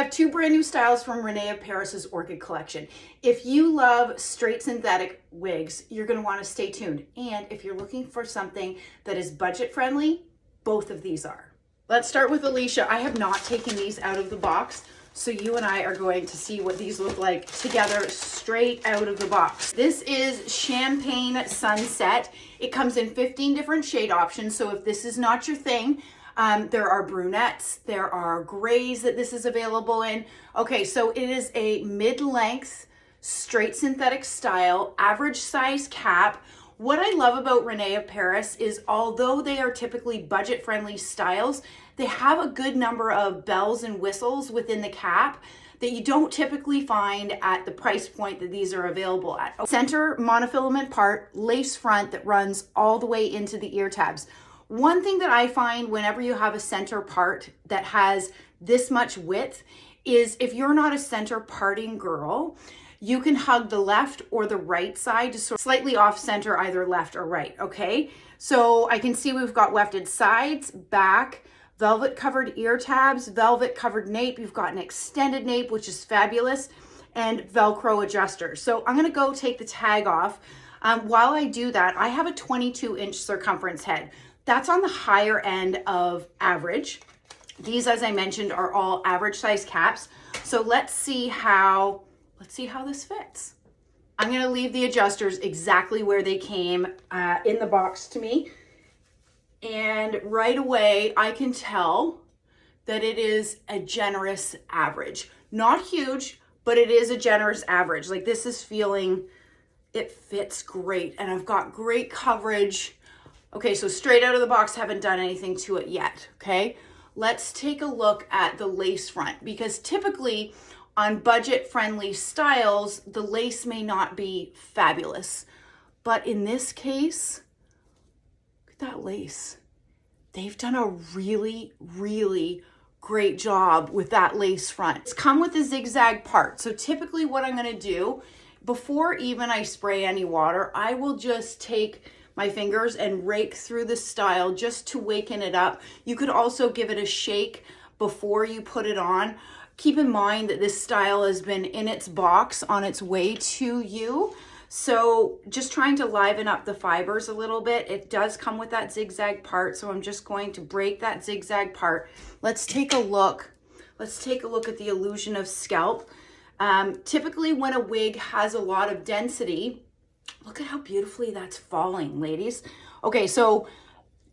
have two brand new styles from Rene of Paris's Orchid collection. If you love straight synthetic wigs, you're going to want to stay tuned. And if you're looking for something that is budget friendly, both of these are. Let's start with Alicia. I have not taken these out of the box, so you and I are going to see what these look like together straight out of the box. This is Champagne Sunset. It comes in 15 different shade options, so if this is not your thing, there are brunettes, there are grays that this is available in. Okay, so it is a mid-length, straight synthetic style, average size cap. What I love about Rene of Paris is although they are typically budget-friendly styles, they have a good number of bells and whistles within the cap that you don't typically find at the price point that these are available at. Center monofilament part, lace front that runs all the way into the ear tabs. One thing that I find whenever you have a center part that has this much width is if you're not a center parting girl, you can hug the left or the right side to sort of slightly off center, either left or right, okay? So I can see we've got wefted sides, back, velvet covered ear tabs, velvet covered nape. You've got an extended nape, which is fabulous, and Velcro adjusters. So I'm gonna go take the tag off. While I do that, I have a 22-inch circumference head. That's on the higher end of average. These, as I mentioned, are all average size caps. So let's see how this fits. I'm gonna leave the adjusters exactly where they came in the box to me. And right away, I can tell that it is a generous average. Not huge, but it is a generous average. Like this is feeling, it fits great. And I've got great coverage. Okay, so straight out of the box, haven't done anything to it yet, okay? Let's take a look at the lace front, because typically on budget-friendly styles, the lace may not be fabulous. But in this case, look at that lace. They've done a really, really great job with that lace front. It's come with a zigzag part. So typically what I'm gonna do, before even I spray any water, I will just take my fingers and rake through the style just to waken it up. You could also give it a shake before you put it on. Keep in mind that this style has been in its box on its way to you. So just trying to liven up the fibers a little bit. It does come with that zigzag part, so I'm just going to break that zigzag part. Let's take a look. Let's take a look at the illusion of scalp. Typically when a wig has a lot of density, look at how beautifully that's falling, ladies. Okay, so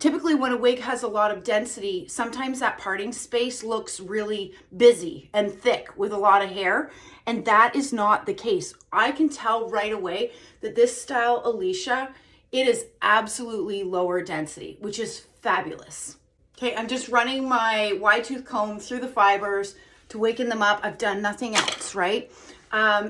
typically when a wig has a lot of density, sometimes that parting space looks really busy and thick with a lot of hair, and that is not the case. I can tell right away that this style, Alicia, it is absolutely lower density, which is fabulous. Okay, I'm just running my wide tooth comb through the fibers to waken them up. I've done nothing else, right?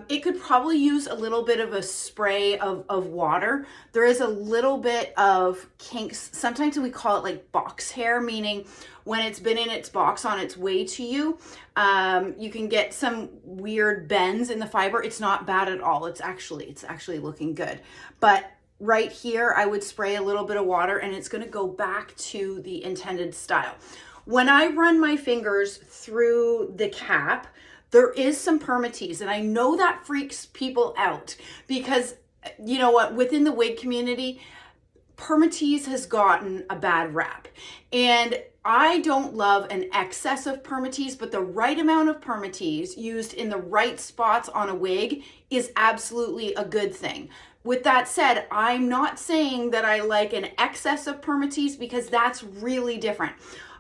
It could probably use a little bit of a spray of water. There is a little bit of kinks. Sometimes we call it like box hair, meaning when it's been in its box on its way to you, you can get some weird bends in the fiber. It's not bad at all. It's actually looking good. But right here, I would spray a little bit of water and it's gonna go back to the intended style. When I run my fingers through the cap, there is some permatease, and I know that freaks people out because, you know what, within the wig community, permatease has gotten a bad rap. And I don't love an excess of permatease, but the right amount of permatease used in the right spots on a wig is absolutely a good thing. With that said, I'm not saying that I like an excess of permatease because that's really different.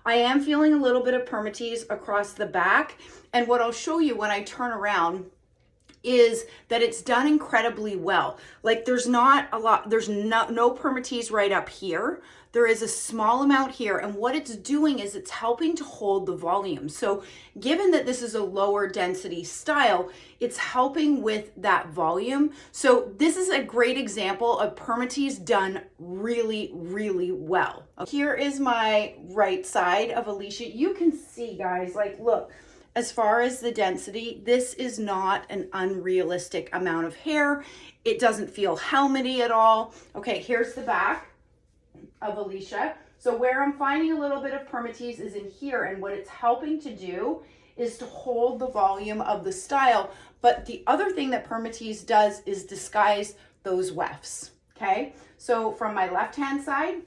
I am feeling a little bit of permatease across the back. And what I'll show you when I turn around is that it's done incredibly well. Like there's not a lot, there's no permatease right up here. There is a small amount here, and what it's doing is it's helping to hold the volume. So given that this is a lower density style, it's helping with that volume. So this is a great example of permatease done really, really well. Here is my right side of Alicia. You can see, guys, like, look, as far as the density, this is not an unrealistic amount of hair. It doesn't feel helmety at all. Okay, here's the back of Alicia. So where I'm finding a little bit of permatease is in here, and what it's helping to do is to hold the volume of the style. But the other thing that permatease does is disguise those wefts, okay? So from my left-hand side,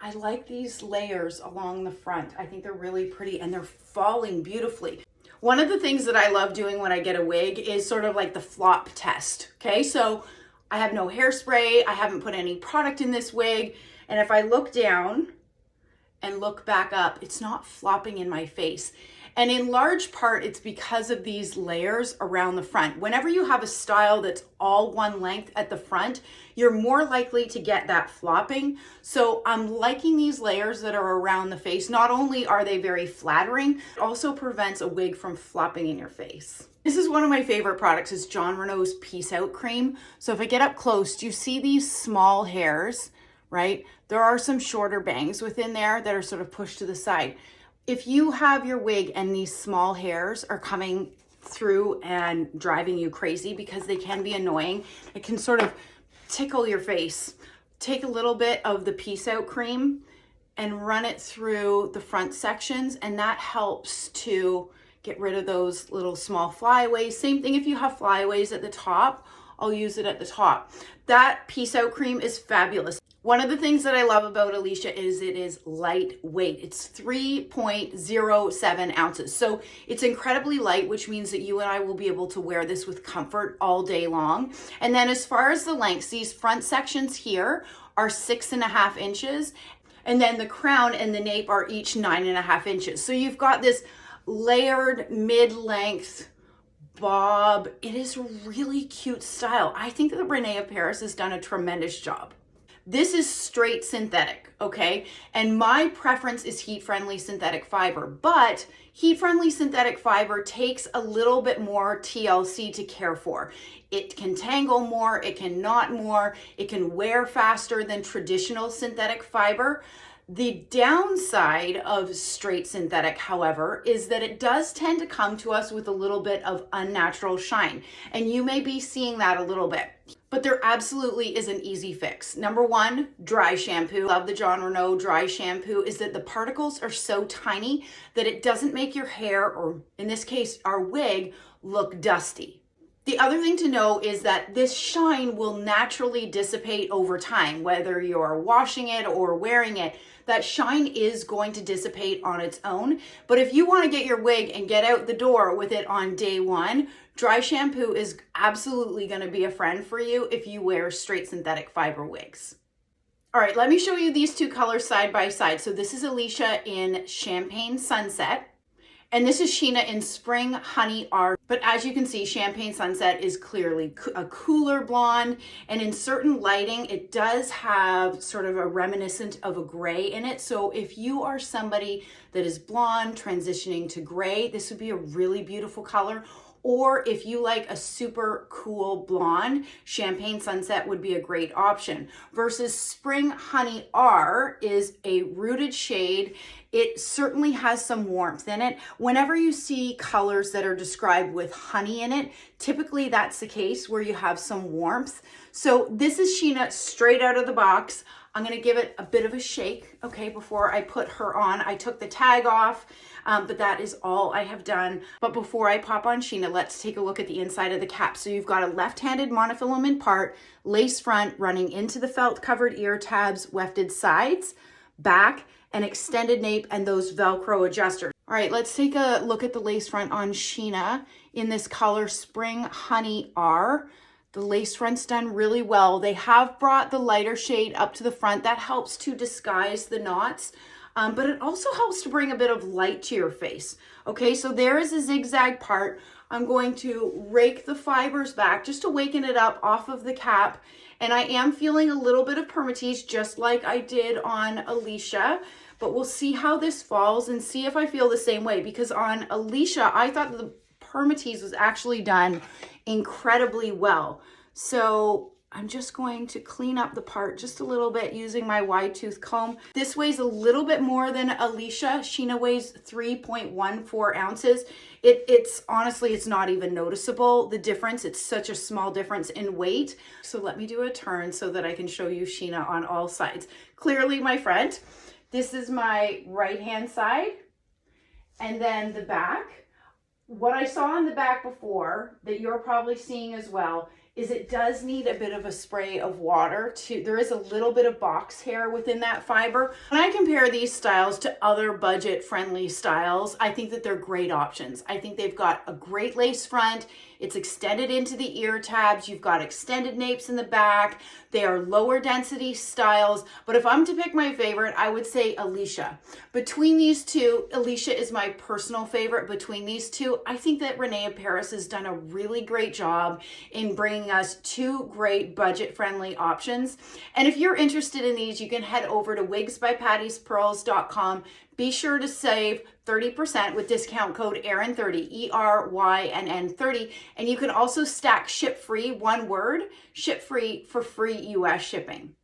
I like these layers along the front. I think they're really pretty and they're falling beautifully. One of the things that I love doing when I get a wig is sort of like the flop test, okay? So I have no hairspray, I haven't put any product in this wig, and if I look down and look back up, it's not flopping in my face. And in large part, it's because of these layers around the front. Whenever you have a style that's all one length at the front, you're more likely to get that flopping. So I'm liking these layers that are around the face. Not only are they very flattering, it also prevents a wig from flopping in your face. This is one of my favorite products, is Jon Renau's Peace Out Cream. So if I get up close, do you see these small hairs, right? There are some shorter bangs within there that are sort of pushed to the side. If you have your wig and these small hairs are coming through and driving you crazy, because they can be annoying, it can sort of tickle your face. Take a little bit of the Peace Out Cream and run it through the front sections, and that helps to get rid of those little small flyaways. Same thing if you have flyaways at the top, I'll use it at the top. That Peace Out Cream is fabulous. One of the things that I love about Alicia is it is lightweight. It's 3.07 ounces. So it's incredibly light, which means that you and I will be able to wear this with comfort all day long. And then as far as the lengths, these front sections here are 6.5 inches. And then the crown and the nape are each 9.5 inches. So you've got this layered mid-length bob. It is a really cute style. I think that Rene of Paris has done a tremendous job. This is straight synthetic, okay? And my preference is heat-friendly synthetic fiber, but heat-friendly synthetic fiber takes a little bit more TLC to care for. It can tangle more, it can knot more, it can wear faster than traditional synthetic fiber. The downside of straight synthetic, however, is that it does tend to come to us with a little bit of unnatural shine. And you may be seeing that a little bit. But there absolutely is an easy fix. Number one, dry shampoo. Love the Jon Renau dry shampoo is that the particles are so tiny that it doesn't make your hair, or in this case, our wig, look dusty. The other thing to know is that this shine will naturally dissipate over time, whether you're washing it or wearing it. That shine is going to dissipate on its own. But if you want to get your wig and get out the door with it on day one, dry shampoo is absolutely going to be a friend for you if you wear straight synthetic fiber wigs. All right, let me show you these two colors side by side. So this is Alicia in Champagne Sunset, and this is Sheena in Spring Honey R. But as you can see, Champagne Sunset is clearly a cooler blonde, and in certain lighting, it does have sort of a reminiscent of a gray in it. So if you are somebody that is blonde transitioning to gray, this would be a really beautiful color. Or if you like a super cool blonde, Champagne Sunset would be a great option. Versus Spring Honey R is a rooted shade. It certainly has some warmth in it. Whenever you see colors that are described with honey in it, typically that's the case where you have some warmth. So this is Sheena straight out of the box. I'm gonna give it a bit of a shake, okay, before I put her on. I took the tag off, but that is all I have done. But before I pop on Sheena, let's take a look at the inside of the cap. So you've got a left-handed monofilament part, lace front running into the felt-covered ear tabs, wefted sides, back, an extended nape, and those Velcro adjusters. All right, let's take a look at the lace front on Sheena in this color Spring Honey R. The lace front's done really well. They have brought the lighter shade up to the front. That helps to disguise the knots, but it also helps to bring a bit of light to your face. Okay, so there is a zigzag part. I'm going to rake the fibers back just to waken it up off of the cap. And I am feeling a little bit of permatease just like I did on Alicia, but we'll see how this falls and see if I feel the same way, because on Alicia, I thought the permatease was actually done incredibly well. So I'm just going to clean up the part just a little bit using my wide tooth comb. This weighs a little bit more than Alicia. Sheena weighs 3.14 ounces. It's honestly, it's not even noticeable, the difference. It's such a small difference in weight. So let me do a turn so that I can show you Sheena on all sides. Clearly my front. This is my right hand side. And then the back, what I saw on the back before that you're probably seeing as well is it does need a bit of a spray of water to, there is a little bit of box hair within that fiber. When I compare these styles to other budget friendly styles, I think that they're great options. I think they've got a great lace front. It's extended into the ear tabs. You've got extended napes in the back. They are lower density styles. But if I'm to pick my favorite, I would say Alicia. Between these two, Alicia is my personal favorite. Between these two, I think that Rene of Paris has done a really great job in bringing us two great budget-friendly options. And if you're interested in these, you can head over to wigsbypattiespearls.com. Be sure to save 30% with discount code ERYNN30, ERYNN30. And you can also stack SHIPFREE, one word, SHIPFREE for free US shipping.